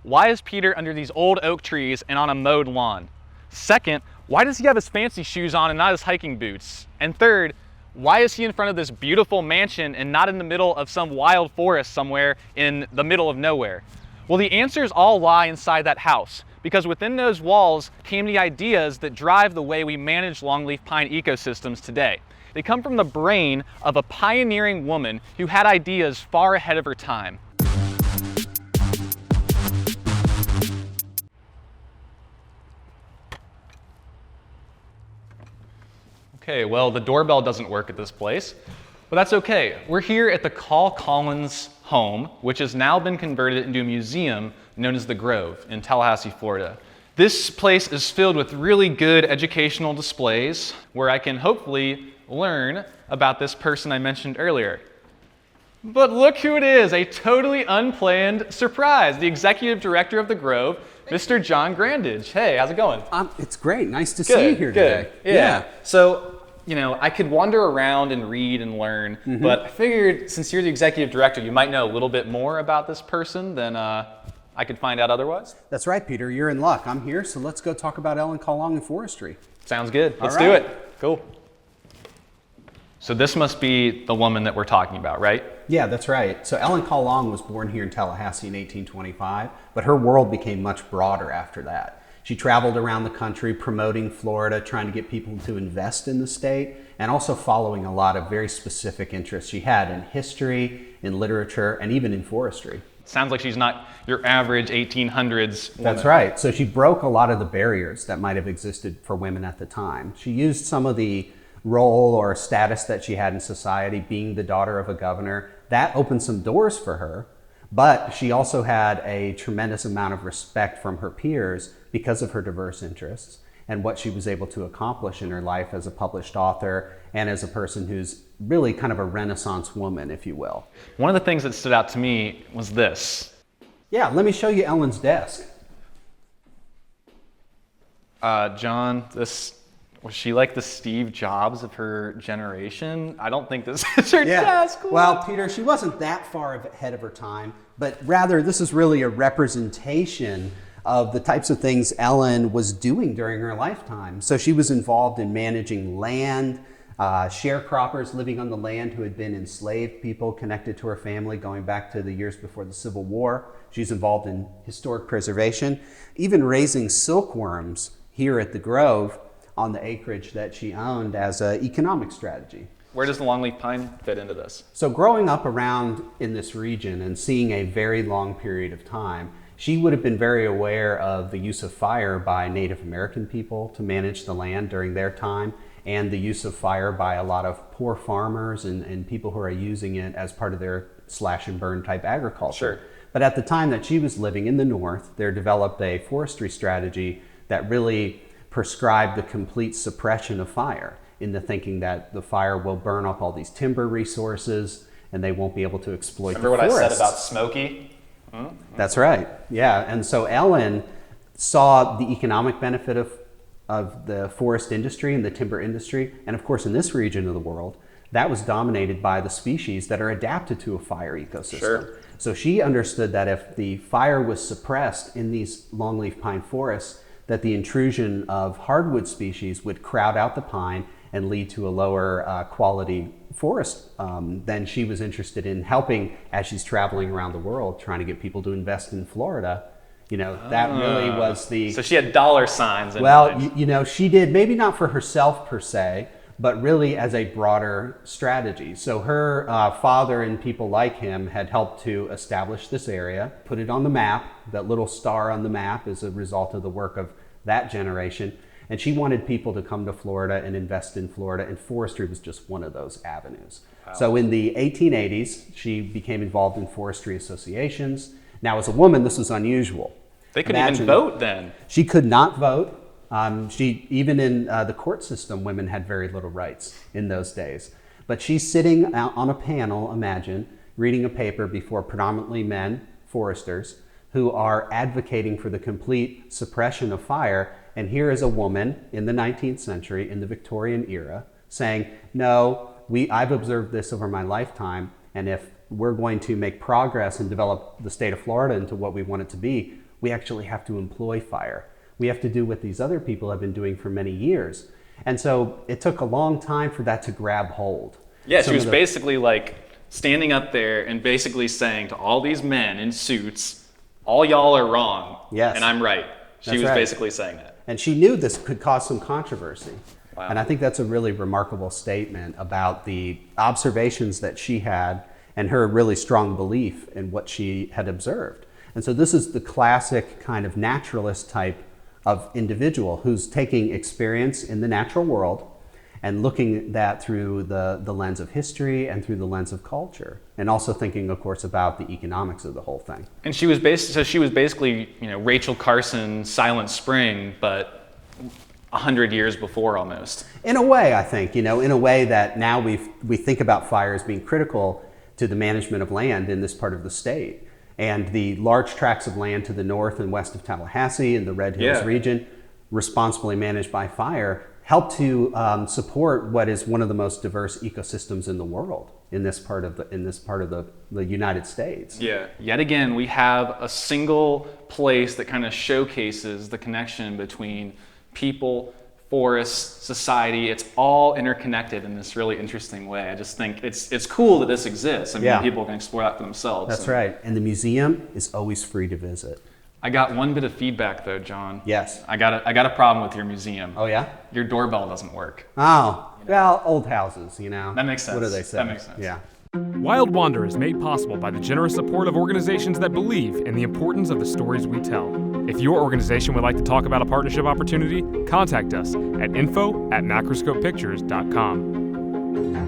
why is Peter under these old oak trees and on a mowed lawn? Second, why does he have his fancy shoes on and not his hiking boots? And third, why is he in front of this beautiful mansion and not in the middle of some wild forest somewhere in the middle of nowhere? Well, the answers all lie inside that house, because within those walls came the ideas that drive the way we manage longleaf pine ecosystems today. They come from the brain of a pioneering woman who had ideas far ahead of her time. Okay, well, the doorbell doesn't work at this place, but that's okay. We're here at the Call Collins home, which has now been converted into a museum known as the Grove in Tallahassee, Florida. This place is filled with really good educational displays where I can hopefully learn about this person I mentioned earlier. But look who it is, a totally unplanned surprise, the executive director of the Grove, Mr. John Grandage. Hey, how's it going? It's great. Nice to see you here today. Yeah. So, I could wander around and read and learn, but I figured since you're the executive director, you might know a little bit more about this person than I could find out otherwise. That's right, Peter. You're in luck. I'm here, so let's go talk about Ellen Call and forestry. Sounds good. Let's do it. Cool. So this must be the woman that we're talking about, right? Yeah, that's right. So Ellen Call was born here in Tallahassee in 1825, but her world became much broader after that. She traveled around the country promoting Florida, trying to get people to invest in the state, and also following a lot of very specific interests she had in history, in literature, and even in forestry. Sounds like she's not your average 1800s woman. That's right. So she broke a lot of the barriers that might have existed for women at the time. She used some of the role or status that she had in society, being the daughter of a governor. That opened some doors for her, but she also had a tremendous amount of respect from her peers because of her diverse interests and what she was able to accomplish in her life as a published author and as a person who's really kind of a Renaissance woman, if you will. One of the things that stood out to me was this. Yeah, let me show you Ellen's desk. John, was she like the Steve Jobs of her generation? I don't think this is her desk. Well, Peter, she wasn't that far ahead of her time, but rather this is really a representation of the types of things Ellen was doing during her lifetime. So she was involved in managing land, sharecroppers living on the land who had been enslaved people connected to her family going back to the years before the Civil War. She's involved in historic preservation, even raising silkworms here at the Grove on the acreage that she owned as an economic strategy. Where does the longleaf pine fit into this? So growing up around in this region and seeing a very long period of time, she would have been very aware of the use of fire by Native American people to manage the land during their time, and the use of fire by a lot of poor farmers and people who are using it as part of their slash and burn type agriculture. Sure. But at the time that she was living in the north, there developed a forestry strategy that really prescribed the complete suppression of fire, in the thinking that the fire will burn up all these timber resources and they won't be able to exploit the forests. Remember what I said about Smokey? Mm-hmm. That's right. Yeah. And so Ellen saw the economic benefit of the forest industry and the timber industry. And of course, in this region of the world, that was dominated by the species that are adapted to a fire ecosystem. Sure. So she understood that if the fire was suppressed in these longleaf pine forests, that the intrusion of hardwood species would crowd out the pine and lead to a lower quality forest. Then she was interested in helping, as she's traveling around the world, trying to get people to invest in Florida. That really was the... So she had dollar signs. Well, she did, maybe not for herself per se, but really as a broader strategy. So her father and people like him had helped to establish this area, put it on the map. That little star on the map is a result of the work of that generation. And she wanted people to come to Florida and invest in Florida, and forestry was just one of those avenues. Wow. So in the 1880s, she became involved in forestry associations. Now, as a woman, this was unusual. They couldn't even vote then. She could not vote. Even in the court system, women had very little rights in those days. But she's sitting out on a panel, imagine, reading a paper before predominantly men, foresters, who are advocating for the complete suppression of fire. And here is a woman in the 19th century, in the Victorian era, saying, no, I've observed this over my lifetime, and if we're going to make progress and develop the state of Florida into what we want it to be, we actually have to employ fire. We have to do what these other people have been doing for many years. And so it took a long time for that to grab hold. Yeah, she was basically like standing up there and basically saying to all these men in suits, all y'all are wrong, yes, and I'm right. She was basically saying that. And she knew this could cause some controversy. Wow. And I think that's a really remarkable statement about the observations that she had and her really strong belief in what she had observed. And so this is the classic kind of naturalist type of individual who's taking experience in the natural world and looking at that through the lens of history and through the lens of culture, and also thinking, of course, about the economics of the whole thing. And she was basically, Rachel Carson, Silent Spring, but 100 years before almost. In a way, I think, in a way that now we think about fire as being critical to the management of land in this part of the state. And the large tracts of land to the north and west of Tallahassee and the Red Hills region, responsibly managed by fire, help to support what is one of the most diverse ecosystems in the world in this part of the United States. Yeah. Yet again, we have a single place that kind of showcases the connection between people, forests, society. It's all interconnected in this really interesting way. I just think it's cool that this exists. I mean, people can explore that for themselves. That's right. And the museum is always free to visit. I got one bit of feedback though, John. Yes. I got a problem with your museum. Oh yeah? Your doorbell doesn't work. Oh, well, old houses, That makes sense. What do they say? That makes sense. Yeah. Wild Wander is made possible by the generous support of organizations that believe in the importance of the stories we tell. If your organization would like to talk about a partnership opportunity, contact us at info@macroscopepictures.com.